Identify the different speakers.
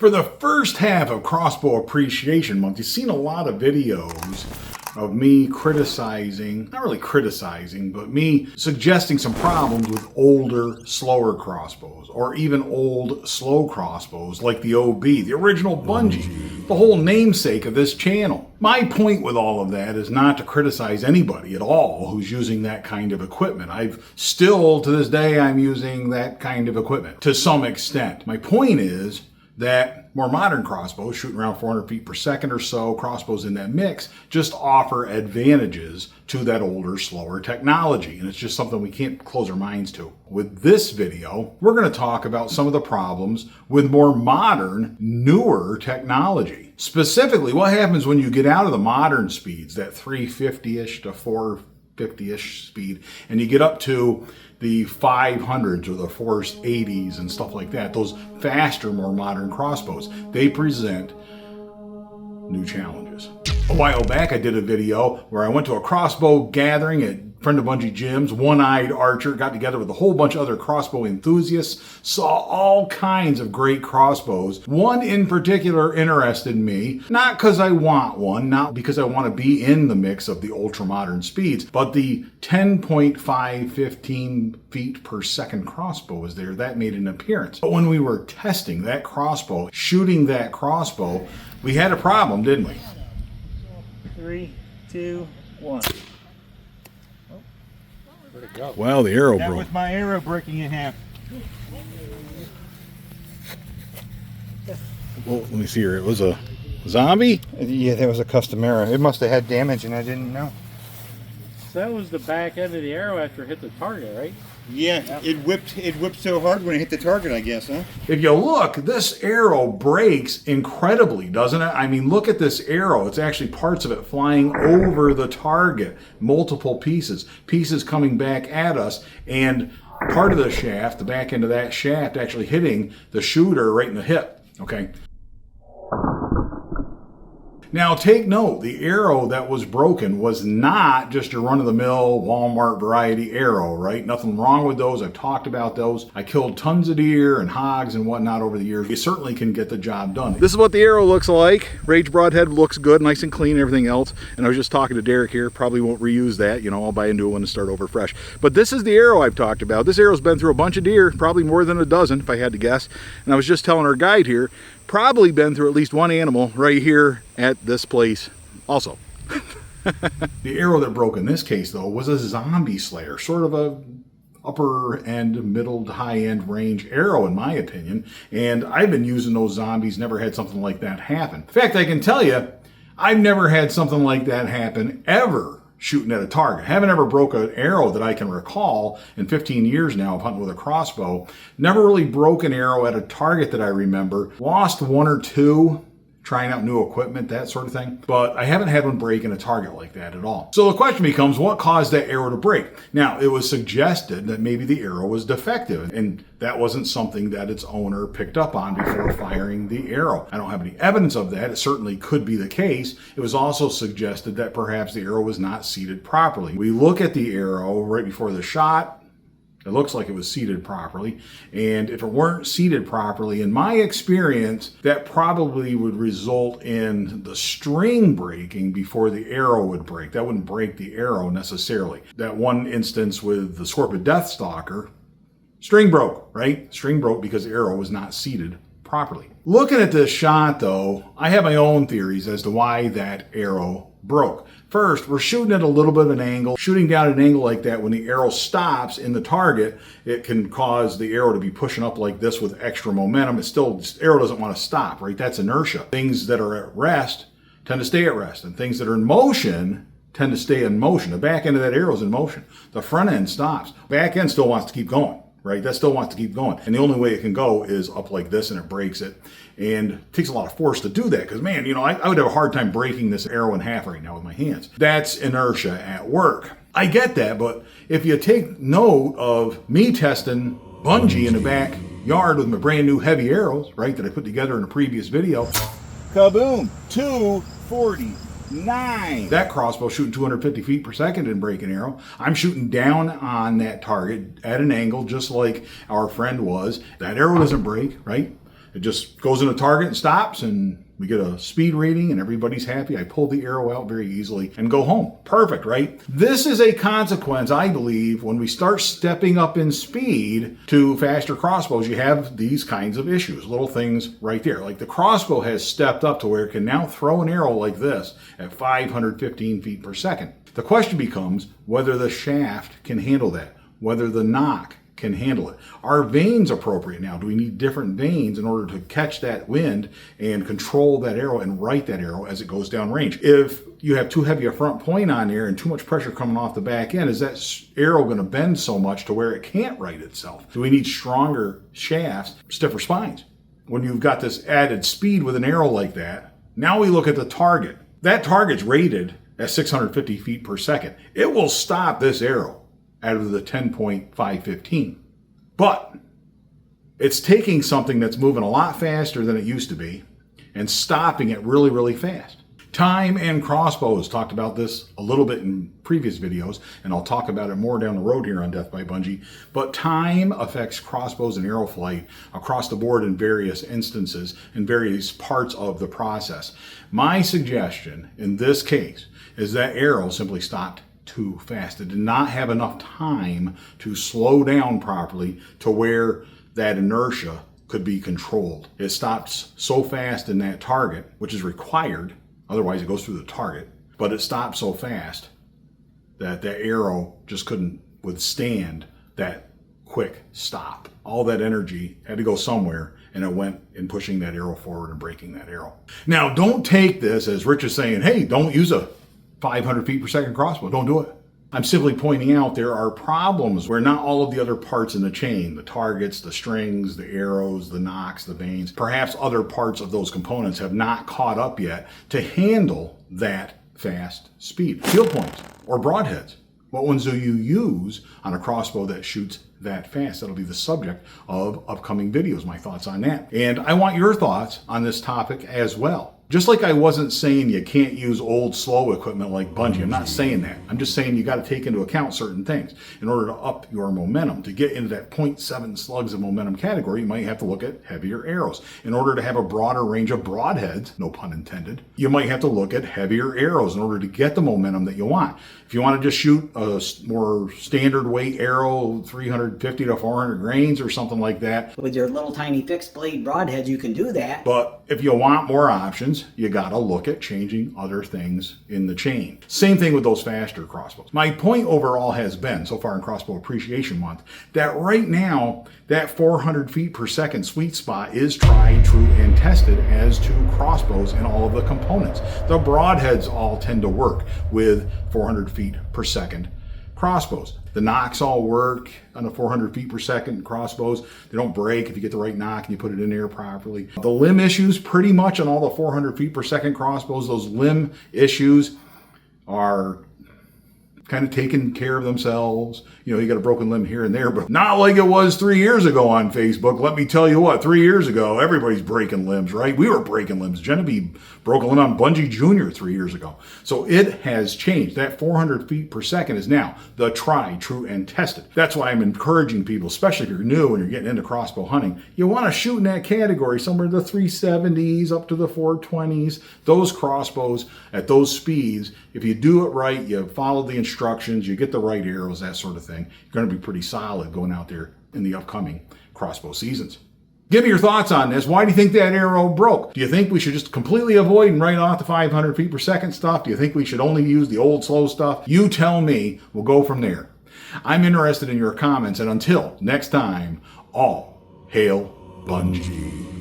Speaker 1: For the first half of Crossbow Appreciation Month, you've seen a lot of videos of me criticizing, not really criticizing, but me suggesting some problems with older, slower crossbows, or even old, slow crossbows like the OB, the original Bunjie, the whole namesake of this channel. My point with all of that is not to criticize anybody at all who's using that kind of equipment. I've still, to this day, I'm using that kind of equipment to some extent. My point is that more modern crossbows, shooting around 400 feet per second or so, crossbows in that mix, just offer advantages to that older, slower technology. And it's just something we can't close our minds to. With this video, we're going to talk about some of the problems with more modern, newer technology. Specifically, what happens when you get out of the modern speeds, that 350-ish to 450-ish speed, and you get up to the 500s or the 480s and stuff like that, those faster, more modern crossbows, they present new challenges. A while back, I did a video where I went to a crossbow gathering at friend of Bunjie Jim's, One-Eyed Archer, got together with a whole bunch of other crossbow enthusiasts, saw all kinds of great crossbows. One in particular interested me, not because I want one, not because I want to be in the mix of the ultra-modern speeds, but the 10.5, 15 feet per second crossbow was there. That made an appearance. But when we were testing that crossbow, shooting that crossbow, we had a problem, didn't we?
Speaker 2: 3, 2, 1.
Speaker 3: Where'd it go?
Speaker 1: Well, the arrow
Speaker 2: That
Speaker 1: broke.
Speaker 2: was my arrow breaking in half.
Speaker 1: Well, let me see here. It was a zombie?
Speaker 4: Yeah, that was a custom arrow. It must have had damage and I didn't know.
Speaker 3: So that was the back end of the arrow after it hit the target, right?
Speaker 4: Yeah, it whipped so hard when it hit the target, I guess, huh?
Speaker 1: If you look, this arrow breaks incredibly, doesn't it? I mean, look at this arrow. It's actually parts of it flying over the target, multiple pieces coming back at us, and part of the shaft, the back end of that shaft, actually hitting the shooter right in the hip, okay? Now take note, the arrow that was broken was not just your run-of-the-mill Walmart variety arrow, right? Nothing wrong with those. I've talked about those. I killed tons of deer and hogs and whatnot over the years. You certainly can get the job done. This is what the arrow looks like. Rage broadhead looks good, nice and clean, everything else. And I was just talking to Derek here, probably won't reuse that. You know, I'll buy a new one and start over fresh. But this is the arrow I've talked about. This arrow's been through a bunch of deer, probably more than a dozen if I had to guess. And I was just telling our guide here, probably been through at least one animal right here at this place also. The arrow that broke in this case, though, was a zombie slayer, sort of a upper end, middle to high end range arrow in my opinion. And I've been using those zombies, never had something like that happen. In fact, I can tell you, I've never had something like that happen ever shooting at a target. Haven't ever broke an arrow that I can recall in 15 years now of hunting with a crossbow. Never really broke an arrow at a target that I remember. Lost one or two trying out new equipment, that sort of thing. But I haven't had one break in a target like that at all. So the question becomes, what caused that arrow to break? Now, it was suggested that maybe the arrow was defective, and that wasn't something that its owner picked up on before firing the arrow. I don't have any evidence of that. It certainly could be the case. It was also suggested that perhaps the arrow was not seated properly. We look at the arrow right before the shot. It looks like it was seated properly, and if it weren't seated properly, in my experience, that probably would result in the string breaking before the arrow would break. That wouldn't break the arrow necessarily. That one instance with the Scorpion Deathstalker, string broke, right? String broke because the arrow was not seated properly. Looking at this shot, though, I have my own theories as to why that arrow broke. First, we're shooting at a little bit of an angle. Shooting down at an angle like that, when the arrow stops in the target, it can cause the arrow to be pushing up like this with extra momentum. The arrow doesn't want to stop, right? That's inertia. Things that are at rest tend to stay at rest, and things that are in motion tend to stay in motion. The back end of that arrow is in motion. The front end stops. Back end still wants to keep going, right? That still wants to keep going. And the only way it can go is up like this, and it breaks it. And it takes a lot of force to do that, because, man, you know, I would have a hard time breaking this arrow in half right now with my hands. That's inertia at work. I get that, but if you take note of me testing Bunjie in the backyard with my brand new heavy arrows, right, that I put together in a previous video, kaboom, 249. That crossbow shooting 250 feet per second didn't break an arrow. I'm shooting down on that target at an angle just like our friend was. That arrow doesn't break, right? It just goes in a target and stops, and we get a speed reading and everybody's happy. I pull the arrow out very easily and go home. Perfect, right? This is a consequence, I believe, when we start stepping up in speed to faster crossbows, you have these kinds of issues, little things right there. Like the crossbow has stepped up to where it can now throw an arrow like this at 515 feet per second. The question becomes whether the shaft can handle that, whether the nock can handle it. Are vanes appropriate now? Do we need different vanes in order to catch that wind and control that arrow and right that arrow as it goes down range? If you have too heavy a front point on there and too much pressure coming off the back end, is that arrow going to bend so much to where it can't right itself? Do we need stronger shafts, stiffer spines? When you've got this added speed with an arrow like that, now we look at the target. That target's rated at 650 feet per second. It will stop this arrow out of the 10.515. But it's taking something that's moving a lot faster than it used to be and stopping it really, really fast. Time and crossbows, talked about this a little bit in previous videos, and I'll talk about it more down the road here on Death by Bungie. But time affects crossbows and arrow flight across the board in various instances, in various parts of the process. My suggestion in this case is that arrow simply stopped too fast. It did not have enough time to slow down properly to where that inertia could be controlled. It stops so fast in that target, which is required, otherwise it goes through the target, but it stopped so fast that the arrow just couldn't withstand that quick stop. All that energy had to go somewhere, and it went in pushing that arrow forward and breaking that arrow. Now, don't take this as Rich is saying, hey, don't use a 500 feet per second crossbow. Don't do it. I'm simply pointing out there are problems where not all of the other parts in the chain, the targets, the strings, the arrows, the nocks, the vanes, perhaps other parts of those components have not caught up yet to handle that fast speed. Field points or broadheads. What ones do you use on a crossbow that shoots that fast? That'll be the subject of upcoming videos, my thoughts on that. And I want your thoughts on this topic as well. Just like I wasn't saying you can't use old slow equipment like Bungie. I'm not saying that. I'm just saying you got to take into account certain things in order to up your momentum. To get into that 0.7 slugs of momentum category, you might have to look at heavier arrows. In order to have a broader range of broadheads, no pun intended, you might have to look at heavier arrows in order to get the momentum that you want. If you want to just shoot a more standard weight arrow, 350 to 400 grains or something like that.
Speaker 5: With your little tiny fixed blade broadheads, you can do that.
Speaker 1: But if you want more options, you got to look at changing other things in the chain. Same thing with those faster crossbows. My point overall has been, so far in Crossbow Appreciation Month, that right now, that 400 feet per second sweet spot is tried, true, and tested as to crossbows and all of the components. The broadheads all tend to work with 400 feet per second crossbows. The nocks all work on the 400 feet per second crossbows. They don't break if you get the right nock and you put it in there properly. The limb issues, pretty much on all the 400 feet per second crossbows, those limb issues are kind of taking care of themselves. You know, you got a broken limb here and there, but not like it was 3 years ago on Facebook. Let me tell you what, 3 years ago, everybody's breaking limbs, right? We were breaking limbs. Genevieve broke a limb on Bungie Jr. 3 years ago. So it has changed. That 400 feet per second is now the tried, true, and tested. That's why I'm encouraging people, especially if you're new and you're getting into crossbow hunting, you want to shoot in that category, somewhere in the 370s up to the 420s. Those crossbows at those speeds, if you do it right, you follow the instructions, you get the right arrows, that sort of thing, you're going to be pretty solid going out there in the upcoming crossbow seasons. Give me your thoughts on this. Why do you think that arrow broke? Do you think we should just completely avoid and write off the 500 feet per second stuff? Do you think we should only use the old slow stuff? You tell me. We'll go from there. I'm interested in your comments, and until next time, all hail Bungie.